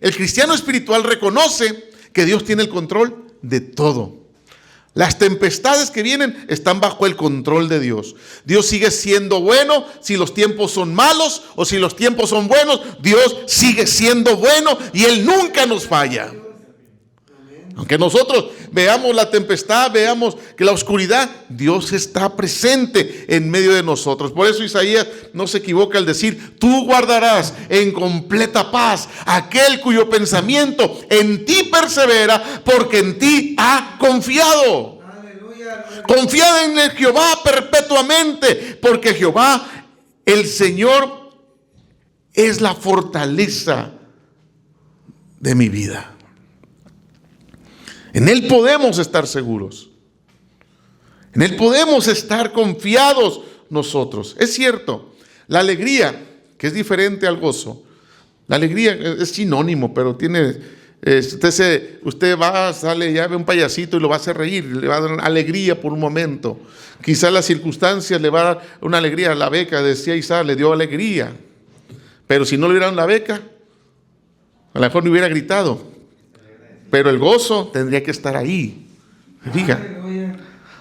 el cristiano espiritual reconoce que Dios tiene el control de todo. Las tempestades que vienen están bajo el control de Dios. Dios sigue siendo bueno si los tiempos son malos o si los tiempos son buenos. Dios sigue siendo bueno y Él nunca nos falla. Aunque nosotros veamos la tempestad, veamos que la oscuridad, Dios está presente en medio de nosotros. Por eso Isaías no se equivoca al decir: tú guardarás en completa paz aquel cuyo pensamiento en ti persevera, porque en ti ha confiado. Confiad en el Jehová perpetuamente, porque Jehová, el Señor, es la fortaleza de mi vida. En Él podemos estar seguros. En Él podemos estar confiados nosotros. Es cierto, la alegría, que es diferente al gozo. La alegría es sinónimo, pero tiene... Usted va, sale, ya ve un payasito y lo va a hacer reír, le va a dar alegría por un momento. Quizás las circunstancias le va a dar una alegría. La beca, decía Isaac, le dio alegría. Pero si no le dieran la beca, a lo mejor no hubiera gritado. Pero el gozo tendría que estar ahí. Diga.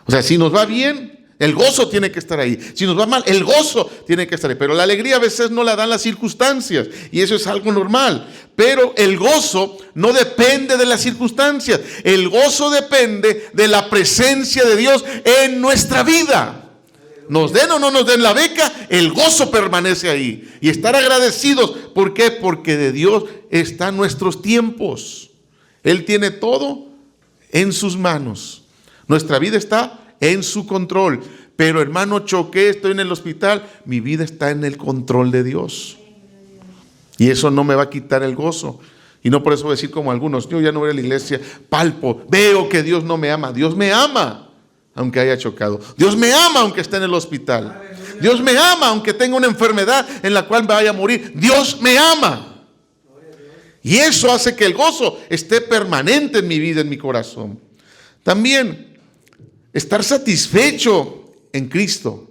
O sea, si nos va bien, el gozo tiene que estar ahí. Si nos va mal, el gozo tiene que estar ahí. Pero la alegría a veces no la dan las circunstancias, y eso es algo normal. Pero el gozo no depende de las circunstancias. El gozo depende de la presencia de Dios en nuestra vida. Nos den o no nos den la beca, el gozo permanece ahí. Y estar agradecidos. ¿Por qué? Porque de Dios están nuestros tiempos. Él tiene todo en sus manos. Nuestra vida está en su control. Pero hermano, choqué, estoy en el hospital. Mi vida está en el control de Dios. Y eso no me va a quitar el gozo. Y no por eso voy a decir como algunos: yo ya no voy a la iglesia, palpo, veo que Dios no me ama. Dios me ama aunque haya chocado. Dios me ama aunque esté en el hospital. Dios me ama aunque tenga una enfermedad en la cual me vaya a morir. Dios me ama. Y eso hace que el gozo esté permanente en mi vida, en mi corazón. También estar satisfecho en Cristo.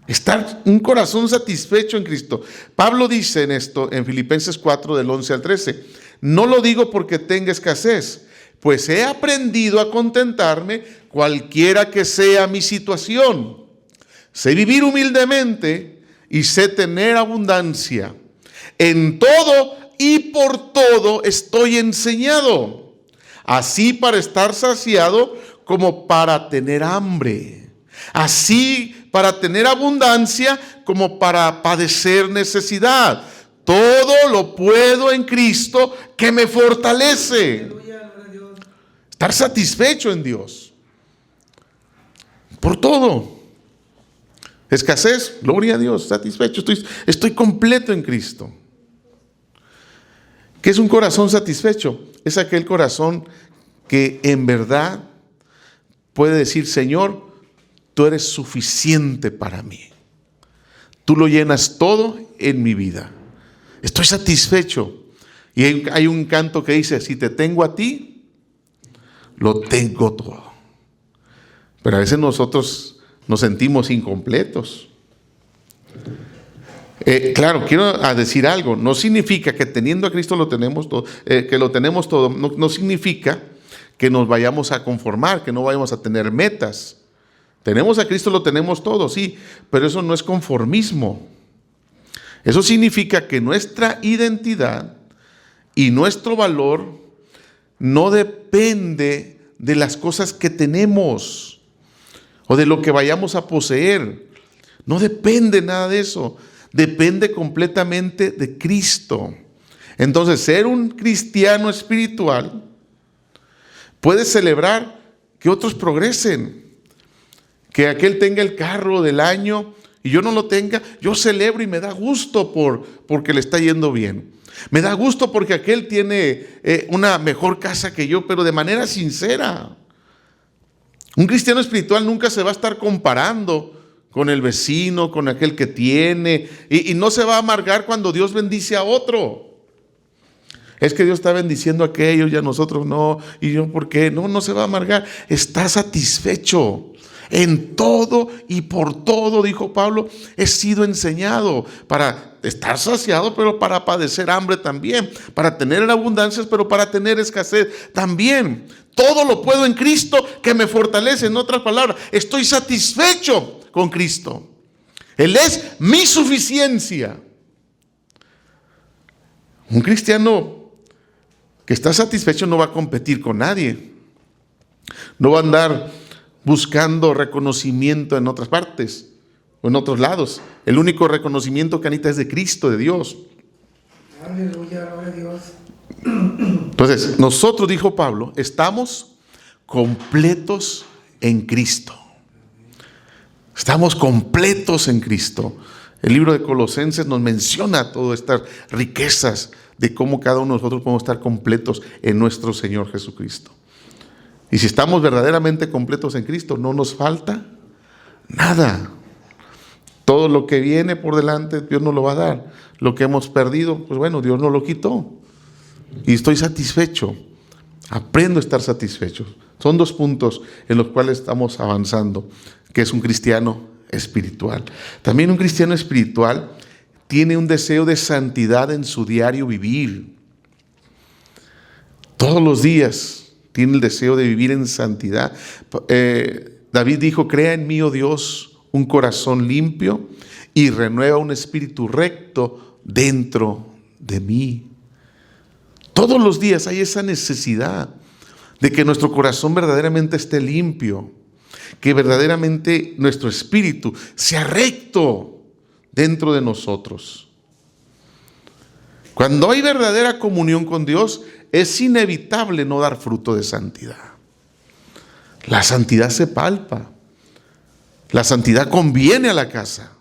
Estar un corazón satisfecho en Cristo. Pablo dice en esto, en Filipenses 4, del 11 al 13: no lo digo porque tenga escasez, pues he aprendido a contentarme cualquiera que sea mi situación. Sé vivir humildemente y sé tener abundancia. En todo y por todo estoy enseñado, así para estar saciado como para tener hambre, así para tener abundancia como para padecer necesidad. Todo lo puedo en Cristo que me fortalece. Estar satisfecho en Dios por todo. Escasez, gloria a Dios, satisfecho, estoy completo en Cristo. ¿Qué es un corazón satisfecho? Es aquel corazón que en verdad puede decir: Señor, tú eres suficiente para mí. Tú lo llenas todo en mi vida. Estoy satisfecho. Y hay un canto que dice: si te tengo a ti, lo tengo todo. Pero a veces nosotros nos sentimos incompletos. Claro, quiero decir algo. No significa que teniendo a Cristo lo tenemos todo, que lo tenemos todo. No significa que nos vayamos a conformar, que no vayamos a tener metas. Tenemos a Cristo, lo tenemos todo, sí, pero eso no es conformismo. Eso significa que nuestra identidad y nuestro valor no depende de las cosas que tenemos o de lo que vayamos a poseer. No depende nada de eso. Depende completamente de Cristo. Entonces, ser un cristiano espiritual puede celebrar que otros progresen, que aquel tenga el carro del año y yo no lo tenga. Yo celebro y me da gusto porque le está yendo bien. Me da gusto porque aquel tiene una mejor casa que yo, pero de manera sincera. Un cristiano espiritual nunca se va a estar comparando con el vecino, con aquel que tiene, y no se va a amargar cuando Dios bendice a otro. Es que Dios está bendiciendo a aquellos y a nosotros no, y yo ¿por qué? No se va a amargar. Está satisfecho En todo y por todo, dijo Pablo, he sido enseñado para estar saciado, pero para padecer hambre también, para tener abundancias, pero para tener escasez también. Todo lo puedo en Cristo que me fortalece. En otras palabras, estoy satisfecho con Cristo. Él es mi suficiencia. Un cristiano que está satisfecho no va a competir con nadie. No va a andar buscando reconocimiento en otras partes o en otros lados. El único reconocimiento que necesita es de Cristo, de Dios. Aleluya, gloria a Dios. Entonces, nosotros, dijo Pablo, estamos completos en Cristo. Estamos completos en Cristo. El libro de Colosenses nos menciona todas estas riquezas de cómo cada uno de nosotros podemos estar completos en nuestro Señor Jesucristo. Y si estamos verdaderamente completos en Cristo, no nos falta nada. Todo lo que viene por delante, Dios nos lo va a dar. Lo que hemos perdido, pues bueno, Dios nos lo quitó. Y estoy satisfecho. Aprendo a estar satisfecho. Son dos puntos en los cuales estamos avanzando, que es un cristiano espiritual. También un cristiano espiritual tiene un deseo de santidad en su diario vivir. Todos los días tiene el deseo de vivir en santidad. David dijo, crea en mí, oh Dios, un corazón limpio y renueva un espíritu recto dentro de mí. Todos los días hay esa necesidad de que nuestro corazón verdaderamente esté limpio, que verdaderamente nuestro espíritu sea recto dentro de nosotros. Cuando hay verdadera comunión con Dios, es inevitable no dar fruto de santidad. La santidad se palpa. La santidad conviene a la casa.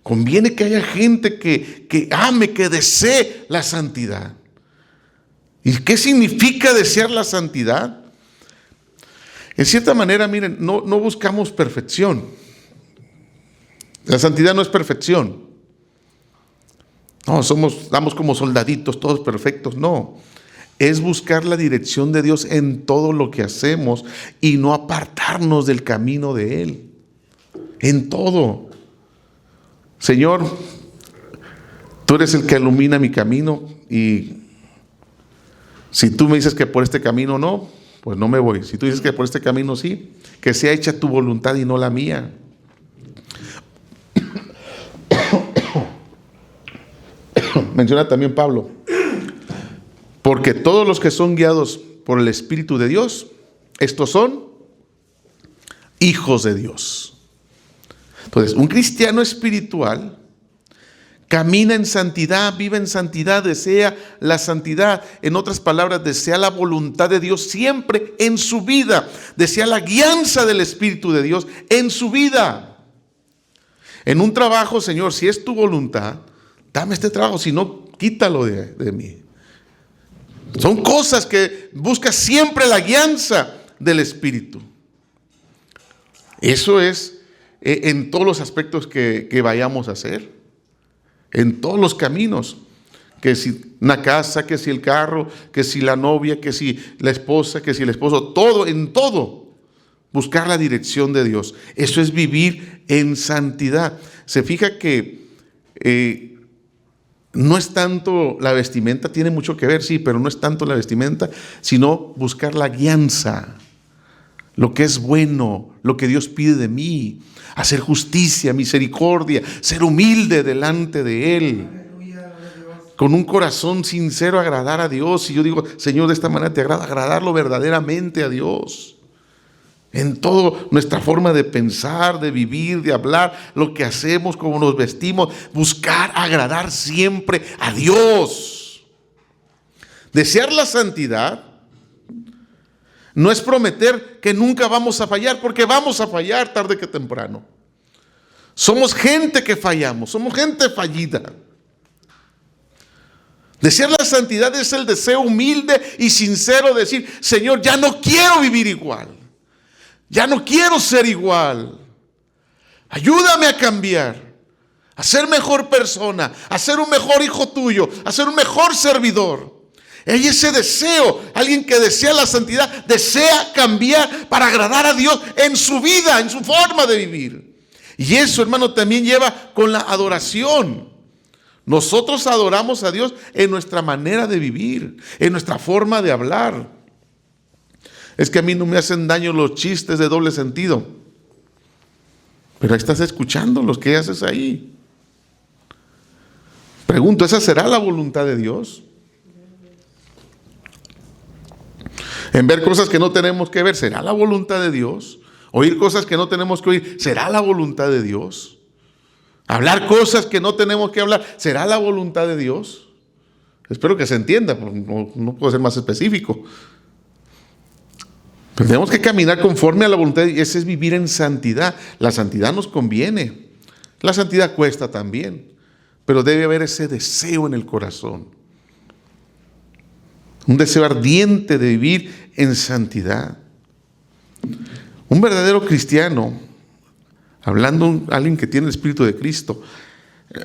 Conviene que haya gente que ame, que desee la santidad. ¿Y qué significa desear la santidad? En cierta manera, miren, no buscamos perfección. La santidad no es perfección. No, damos como soldaditos, todos perfectos. No, es buscar la dirección de Dios en todo lo que hacemos y no apartarnos del camino de Él. En todo. Señor, tú eres el que ilumina mi camino y si tú me dices que por este camino no, pues no me voy. Si tú dices que por este camino sí, que sea hecha tu voluntad y no la mía. Menciona también Pablo, porque todos los que son guiados por el Espíritu de Dios, estos son hijos de Dios. Entonces, un cristiano espiritual camina en santidad, vive en santidad, desea la santidad. En otras palabras, desea la voluntad de Dios siempre en su vida. Desea la guianza del Espíritu de Dios en su vida. En un trabajo, Señor, si es tu voluntad, dame este trabajo, si no, quítalo de mí. Son cosas que busca siempre la guianza del Espíritu. Eso es en todos los aspectos que vayamos a hacer. En todos los caminos. Que si una casa, que si el carro, que si la novia, que si la esposa, que si el esposo. Todo, en todo. Buscar la dirección de Dios. Eso es vivir en santidad. Se fija que no es tanto la vestimenta, tiene mucho que ver, sí, pero no es tanto la vestimenta, sino buscar la guianza, lo que es bueno, lo que Dios pide de mí, hacer justicia, misericordia, ser humilde delante de Él, con un corazón sincero, agradar a Dios. Y yo digo, Señor, de esta manera te agrada, agradarlo verdaderamente a Dios. En toda nuestra forma de pensar, de vivir, de hablar, lo que hacemos, cómo nos vestimos, buscar agradar siempre a Dios. Desear la santidad no es prometer que nunca vamos a fallar, porque vamos a fallar tarde que temprano. Somos gente que fallamos, somos gente fallida. Desear la santidad es el deseo humilde y sincero de decir, Señor, ya no quiero vivir igual. Ya no quiero ser igual. Ayúdame a cambiar, a ser mejor persona, a ser un mejor hijo tuyo, a ser un mejor servidor. Hay ese deseo, alguien que desea la santidad, desea cambiar para agradar a Dios en su vida, en su forma de vivir. Y eso, hermano, también lleva con la adoración. Nosotros adoramos a Dios en nuestra manera de vivir, en nuestra forma de hablar. Es que a mí no me hacen daño los chistes de doble sentido, pero ahí estás escuchando los que haces ahí. Pregunto, ¿esa será la voluntad de Dios? En ver cosas que no tenemos que ver, ¿será la voluntad de Dios? Oír cosas que no tenemos que oír, ¿será la voluntad de Dios? Hablar cosas que no tenemos que hablar, ¿será la voluntad de Dios? Espero que se entienda, no puedo ser más específico. Pero tenemos que caminar conforme a la voluntad, y ese es vivir en santidad. La santidad nos conviene, la santidad cuesta también, pero debe haber ese deseo en el corazón. Un deseo ardiente de vivir en santidad. Un verdadero cristiano, hablando de alguien que tiene el Espíritu de Cristo,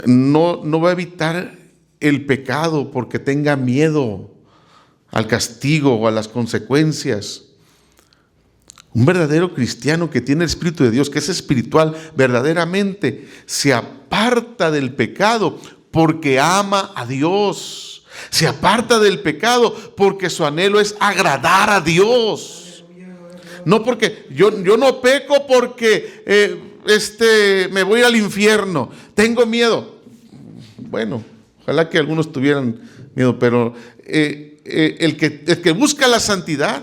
no va a evitar el pecado porque tenga miedo al castigo o a las consecuencias. Un verdadero cristiano que tiene el Espíritu de Dios, que es espiritual, verdaderamente se aparta del pecado porque ama a Dios. Se aparta del pecado porque su anhelo es agradar a Dios. No porque yo no peco porque me voy al infierno, tengo miedo. Bueno, ojalá que algunos tuvieran miedo, pero el que busca la santidad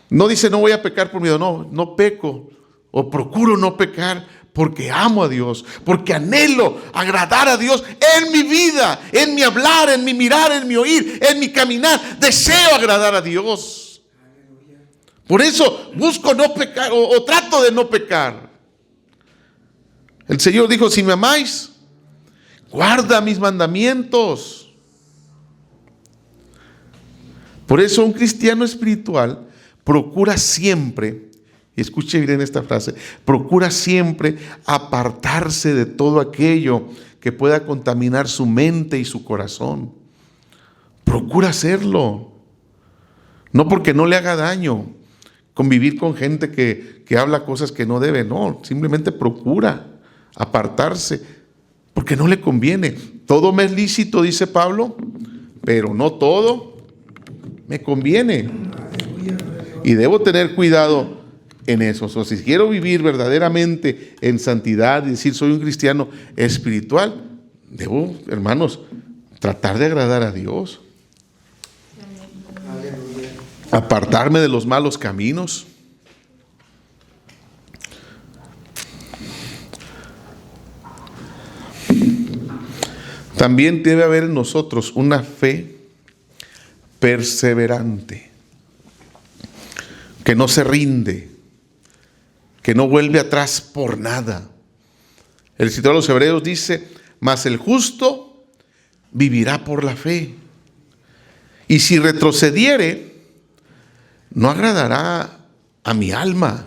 no dice no voy a pecar por miedo, no peco o procuro no pecar porque amo a Dios, porque anhelo agradar a Dios en mi vida, en mi hablar, en mi mirar, en mi oír, en mi caminar. Deseo agradar a Dios. Por eso busco no pecar o trato de no pecar. El Señor dijo, si me amáis, guarda mis mandamientos. Por eso un cristiano espiritual procura siempre, y escuche bien esta frase, procura siempre apartarse de todo aquello que pueda contaminar su mente y su corazón. Procura hacerlo. No porque no le haga daño convivir con gente que habla cosas que no debe, no, simplemente procura apartarse porque no le conviene. Todo me es lícito, dice Pablo, pero no todo me conviene. Y debo tener cuidado en eso. O sea, si quiero vivir verdaderamente en santidad y decir soy un cristiano espiritual, debo, hermanos, tratar de agradar a Dios. Apartarme de los malos caminos. También debe haber en nosotros una fe perseverante, que no se rinde, que no vuelve atrás por nada. El escritor de los Hebreos dice, mas el justo vivirá por la fe. Y si retrocediere, no agradará a mi alma.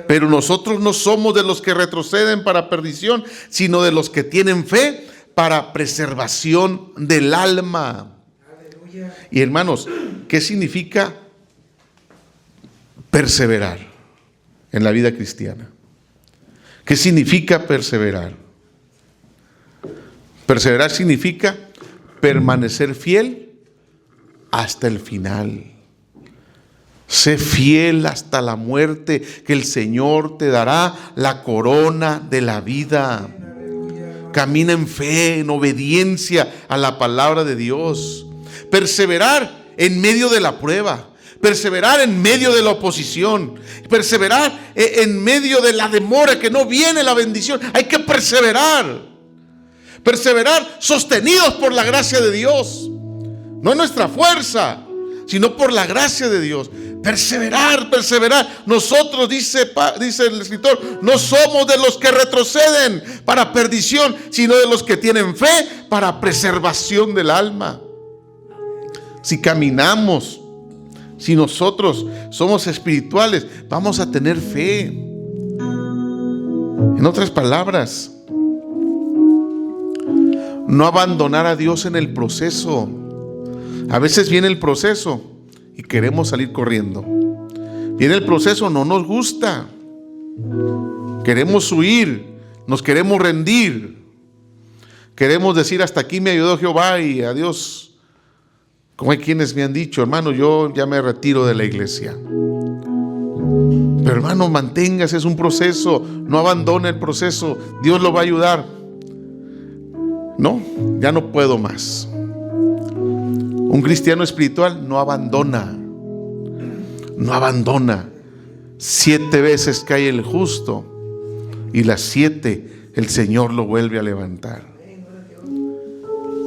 Pero nosotros no somos de los que retroceden para perdición, sino de los que tienen fe para preservación del alma. Y hermanos, ¿qué significa perseverar en la vida cristiana? ¿Qué significa perseverar? Perseverar significa permanecer fiel hasta el final. Sé fiel hasta la muerte, que el Señor te dará la corona de la vida. Camina en fe, en obediencia a la palabra de Dios. Perseverar en medio de la prueba. Perseverar en medio de la oposición. Perseverar en medio de la demora, que no viene la bendición. Hay que perseverar. Perseverar sostenidos por la gracia de Dios. No en nuestra fuerza, sino por la gracia de Dios. Perseverar, perseverar. Nosotros, dice el escritor, no somos de los que retroceden para perdición, sino de los que tienen fe para preservación del alma. Si caminamos, si nosotros somos espirituales, vamos a tener fe. En otras palabras, no abandonar a Dios en el proceso. A veces viene el proceso y queremos salir corriendo. Viene el proceso, no nos gusta. Queremos huir, nos queremos rendir. Queremos decir, hasta aquí me ayudó Jehová y adiós. Como hay quienes me han dicho, hermano, yo ya me retiro de la iglesia. Pero hermano, manténgase, es un proceso, no abandone el proceso, Dios lo va a ayudar. No, ya no puedo más. Un cristiano espiritual no abandona. No abandona. 7 veces cae el justo y las 7 el Señor lo vuelve a levantar.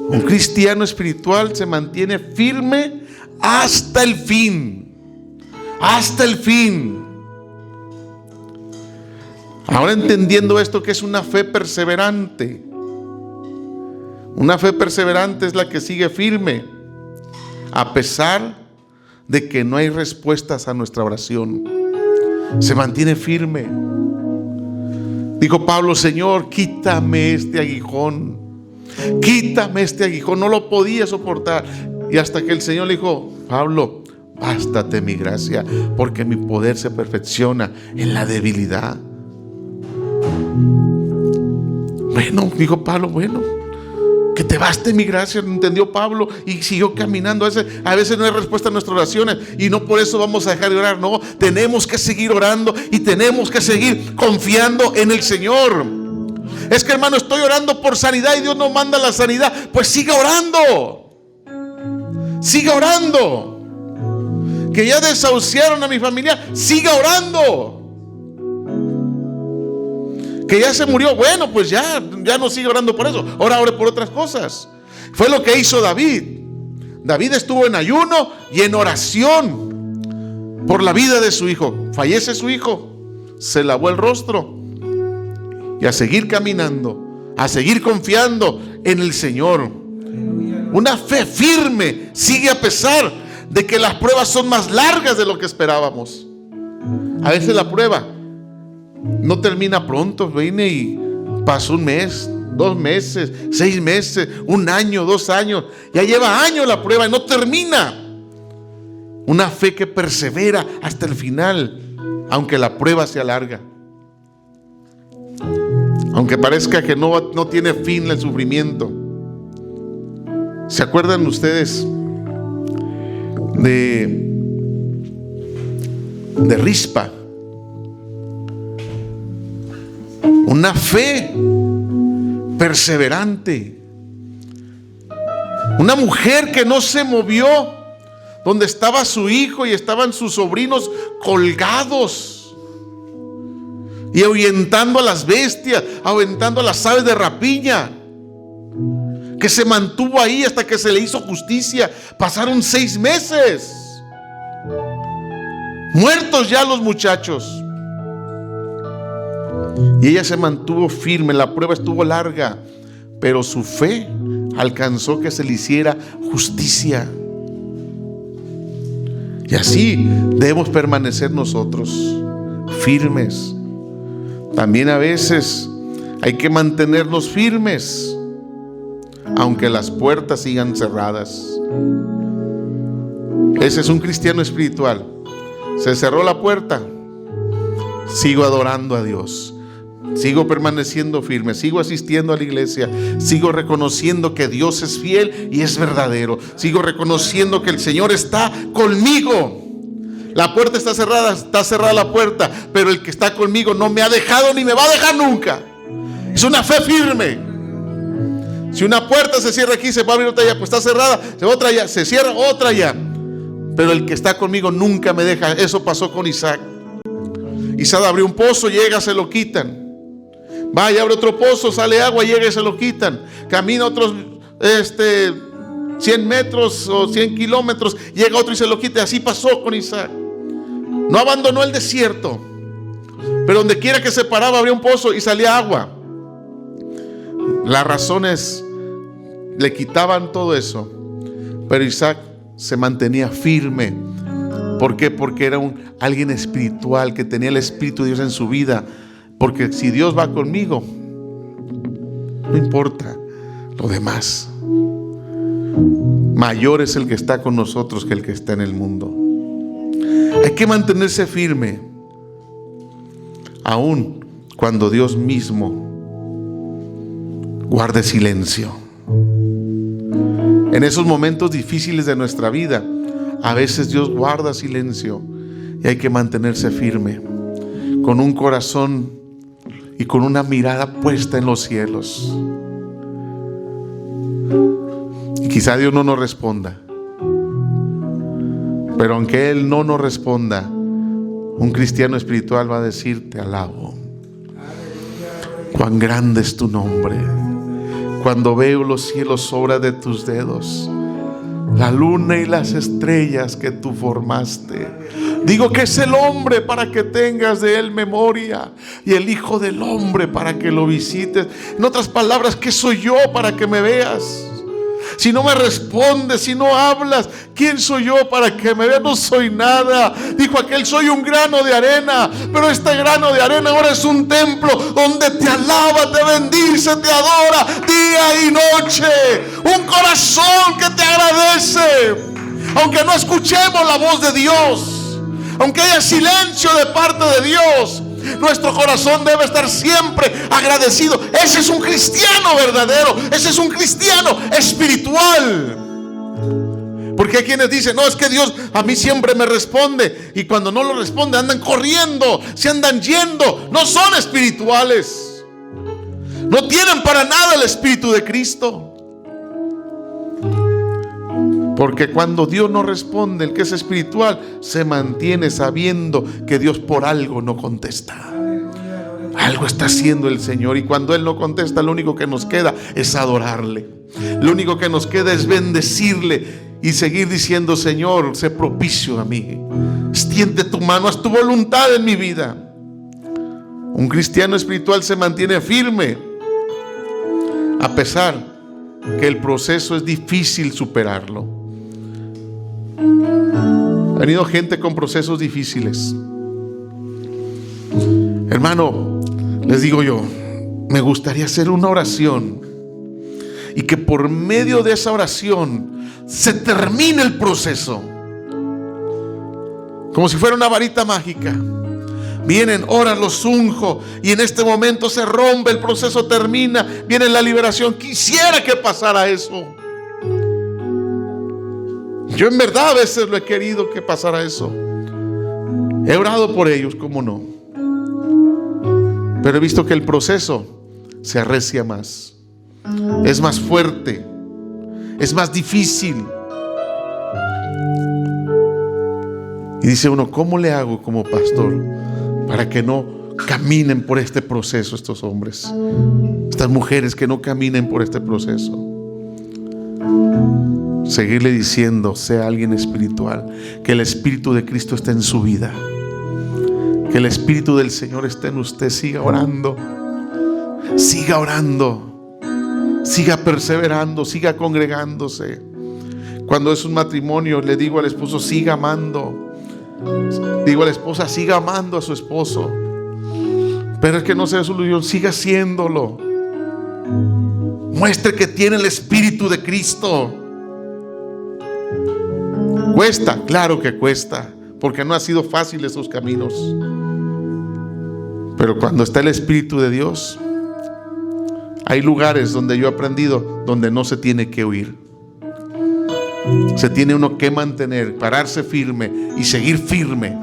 Un cristiano espiritual se mantiene firme hasta el fin. Hasta el fin. Ahora entendiendo esto, que es una fe perseverante. Una fe perseverante es la que sigue firme a pesar de que no hay respuestas a nuestra oración. Se mantiene firme. Dijo Pablo, Señor, quítame este aguijón. Quítame este aguijón. No lo podía soportar. Y hasta que el Señor le dijo, Pablo, bástate mi gracia, porque mi poder se perfecciona en la debilidad. Bueno, dijo Pablo, bueno, que te baste mi gracia, entendió Pablo y siguió caminando. A veces no hay respuesta a nuestras oraciones y no por eso vamos a dejar de orar. No, tenemos que seguir orando y tenemos que seguir confiando en el Señor. Es que hermano, estoy orando por sanidad y Dios no manda la sanidad. Pues siga orando. Siga orando. Que ya desahuciaron a mi familia, siga orando. Que ya se murió, bueno, pues ya no sigue orando por eso. Ahora ore por otras cosas. Fue lo que hizo David. David estuvo en ayuno y en oración por la vida de su hijo. Fallece su hijo, se lavó el rostro y a seguir caminando, a seguir confiando en el Señor. Una fe firme sigue a pesar de que las pruebas son más largas de lo que esperábamos. A veces la prueba no termina pronto, viene y pasa 1 mes, 2 meses, 6 meses, 1 año, 2 años. Ya lleva años la prueba y no termina. Una fe que persevera hasta el final, aunque la prueba sea larga. Aunque parezca que no tiene fin el sufrimiento. ¿Se acuerdan ustedes de Rispa? Una fe perseverante. Una mujer que no se movió donde estaba su hijo y estaban sus sobrinos colgados y ahuyentando a las bestias, ahuyentando a las aves de rapiña. Que se mantuvo ahí hasta que se le hizo justicia. Pasaron 6 meses. Muertos ya los muchachos. Y ella se mantuvo firme. La prueba estuvo larga, pero su fe alcanzó que se le hiciera justicia. Y así debemos permanecer nosotros, firmes. También a veces hay que mantenernos firmes, aunque las puertas sigan cerradas. Ese es un cristiano espiritual. Se cerró la puerta, sigo adorando a Dios, sigo permaneciendo firme, sigo asistiendo a la iglesia, sigo reconociendo que Dios es fiel y es verdadero, sigo reconociendo que el Señor está conmigo. La puerta está cerrada la puerta, pero el que está conmigo no me ha dejado ni me va a dejar nunca. Es una fe firme. Si una puerta se cierra aquí, se va a abrir otra allá, pues está cerrada, otra allá, se cierra otra allá. Pero el que está conmigo nunca me deja. Eso pasó con Isaac. Isaac abrió un pozo, llega, se lo quitan. Va y abre otro pozo, sale agua, llega y se lo quitan. Camina otros 100 metros o 100 kilómetros, llega otro y se lo quita. Así pasó con Isaac. No abandonó el desierto, pero donde quiera que se paraba abría un pozo y salía agua. Las razones le quitaban todo eso, pero Isaac se mantenía firme. ¿Por qué? Porque era alguien espiritual, que tenía el Espíritu de Dios en su vida. Porque si Dios va conmigo, no importa lo demás. mayor es el que está con nosotros que el que está en el mundo. Hay que mantenerse firme, aun cuando Dios mismo guarde silencio. En esos momentos difíciles de nuestra vida, a veces Dios guarda silencio y hay que mantenerse firme, con un corazón y con una mirada puesta en los cielos. Y quizá Dios no nos responda, pero aunque Él no nos responda, un cristiano espiritual va a decir: te alabo, cuán grande es tu nombre. Cuando veo los cielos obra de tus dedos, la luna y las estrellas que tú formaste, digo que es el hombre para que tengas de él memoria, y el hijo del hombre para que lo visites. En otras palabras, ¿qué soy yo para que me veas? Si no me respondes, si no hablas, ¿quién soy yo para que me veas? No soy nada. Dijo aquel: soy un grano de arena, pero este grano de arena ahora es un templo donde te alaba, te bendice, te adora día y noche. Un corazón que te agradece, aunque no escuchemos la voz de Dios, aunque haya silencio de parte de Dios, nuestro corazón debe estar siempre agradecido. Ese es un cristiano verdadero, ese es un cristiano espiritual. Porque hay quienes dicen: no, es que Dios a mí siempre me responde, y cuando no lo responde andan corriendo, se andan yendo. No son espirituales, no tienen para nada el Espíritu de Cristo. Porque cuando Dios no responde, el que es espiritual se mantiene sabiendo que Dios por algo no contesta. Algo está haciendo el Señor, y cuando Él no contesta, lo único que nos queda es adorarle. Lo único que nos queda es bendecirle y seguir diciendo: Señor, sé propicio a mí, extiende tu mano, haz tu voluntad en mi vida. Un cristiano espiritual se mantiene firme a pesar que el proceso es difícil superarlo. Ha venido gente con procesos difíciles. Hermano, les digo yo, me gustaría hacer una oración y que por medio de esa oración se termine el proceso, como si fuera una varita mágica. Vienen, oran, los unjo, y en este momento se rompe, el proceso termina, viene la liberación. Quisiera que pasara eso. Yo en verdad a veces lo he querido que pasara eso. He orado por ellos, cómo no, pero he visto que el proceso se arrecia más, es más fuerte, es más difícil. Y dice uno: ¿cómo le hago como pastor para que no caminen por este proceso estos hombres, estas mujeres, que no caminen por este proceso? Seguirle diciendo: sea alguien espiritual, que el Espíritu de Cristo esté en su vida, que el Espíritu del Señor esté en usted. Siga orando, siga perseverando, siga congregándose. Cuando es un matrimonio, le digo al esposo: siga amando. Digo a la esposa: siga amando a su esposo. Pero es que no sea solución, siga haciéndolo. Muestre que tiene el Espíritu de Cristo. Cuesta, claro que cuesta, porque no ha sido fácil esos caminos. Pero cuando está el Espíritu de Dios, hay lugares donde yo he aprendido donde no se tiene que huir. Se tiene uno que mantener, pararse firme y seguir firme.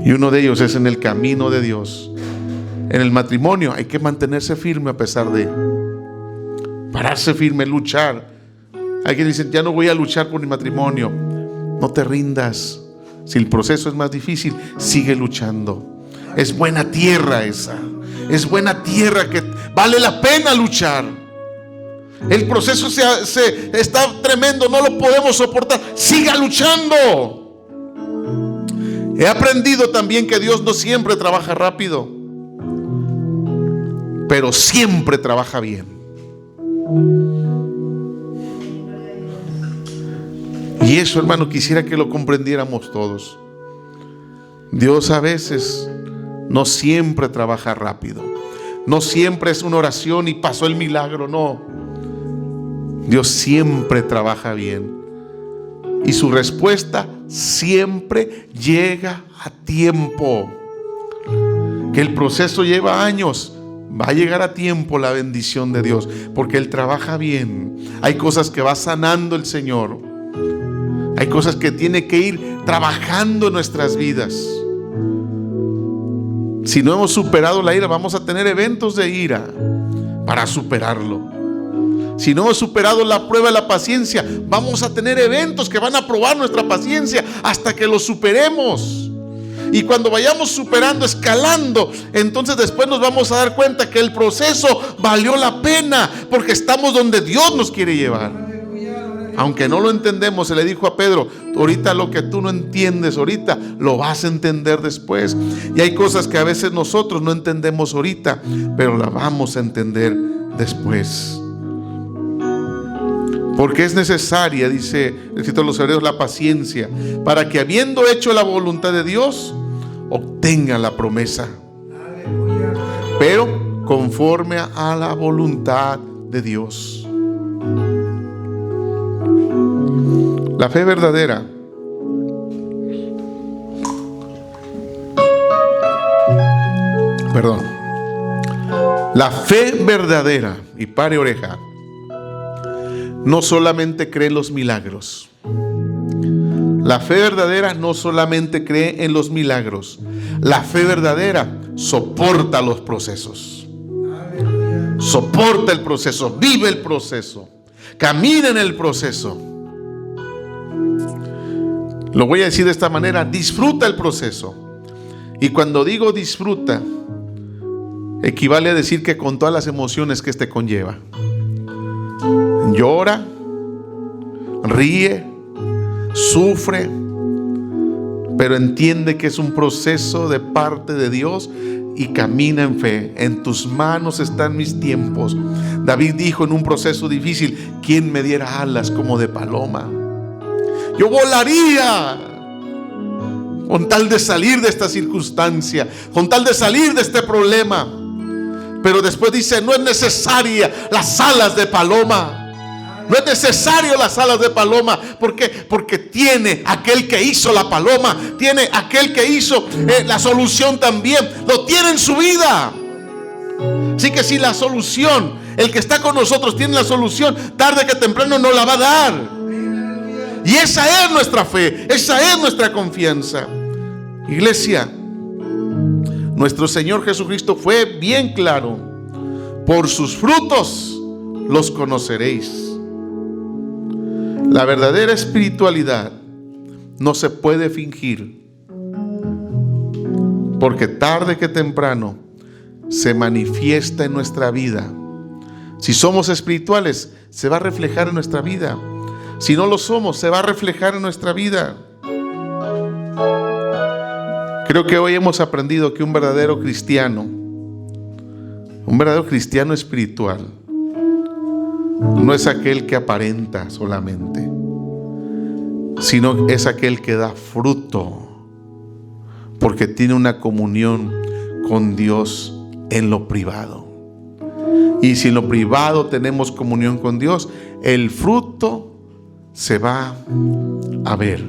Y uno de ellos es en el camino de Dios. En el matrimonio hay que mantenerse firme a pesar de, pararse firme, luchar. Hay quienes dicen: ya no voy a luchar por mi matrimonio. No te rindas. Si el proceso es más difícil, sigue luchando. Es buena tierra esa. Es buena tierra que vale la pena luchar. El proceso está tremendo, no lo podemos soportar. Siga luchando. He aprendido también que Dios no siempre trabaja rápido, pero siempre trabaja bien. Y eso, hermano, quisiera que lo comprendiéramos todos. Dios a veces no siempre trabaja rápido. No siempre es una oración y pasó el milagro, no. Dios siempre trabaja bien y su respuesta siempre llega a tiempo. Que el proceso lleva años, va a llegar a tiempo la bendición de Dios, porque Él trabaja bien. Hay cosas que va sanando el Señor. Hay cosas que tiene que ir trabajando en nuestras vidas. Si no hemos superado la ira, vamos a tener eventos de ira para superarlo. Si no hemos superado la prueba de la paciencia, vamos a tener eventos que van a probar nuestra paciencia hasta que lo superemos. Y cuando vayamos superando, escalando, entonces después nos vamos a dar cuenta que el proceso valió la pena, porque estamos donde Dios nos quiere llevar. Aunque no lo entendemos, se le dijo a Pedro: ahorita lo que tú no entiendes ahorita, lo vas a entender después. Y hay cosas que a veces nosotros no entendemos ahorita, pero las vamos a entender después. Porque es necesaria, dice el escritor de los Hebreos, la paciencia, para que habiendo hecho la voluntad de Dios, obtengan la promesa. Pero conforme a la voluntad de Dios. La fe verdadera la fe verdadera, y pare oreja, no solamente cree en los milagros. La fe verdadera no solamente cree en los milagros. La fe verdadera soporta los procesos. Soporta el proceso, vive el proceso, camina en el proceso. Lo voy a decir de esta manera: disfruta el proceso. Y cuando digo disfruta, equivale a decir que con todas las emociones que este conlleva. Llora, ríe, sufre, pero entiende que es un proceso de parte de Dios y camina en fe. En tus manos están mis tiempos. David dijo en un proceso difícil: ¿quién me diera alas como de paloma? Yo volaría con tal de salir de esta circunstancia, con tal de salir de este problema. Pero después dice: no es necesaria las alas de paloma. No es necesario las alas de paloma. ¿Por qué? Porque tiene aquel que hizo la paloma, tiene aquel que hizo la solución también. Lo tiene en su vida. Así que si la solución, el que está con nosotros tiene la solución, tarde que temprano nos la va a dar. Y esa es nuestra fe, esa es nuestra confianza. Iglesia, nuestro Señor Jesucristo fue bien claro: por sus frutos los conoceréis. La verdadera espiritualidad no se puede fingir, porque tarde que temprano se manifiesta en nuestra vida. Si somos espirituales, se va a reflejar en nuestra vida. Si no lo somos, se va a reflejar en nuestra vida. Creo que hoy hemos aprendido que un verdadero cristiano espiritual, no es aquel que aparenta solamente, sino es aquel que da fruto, porque tiene una comunión con Dios en lo privado. Y si en lo privado tenemos comunión con Dios, el fruto se va a ver.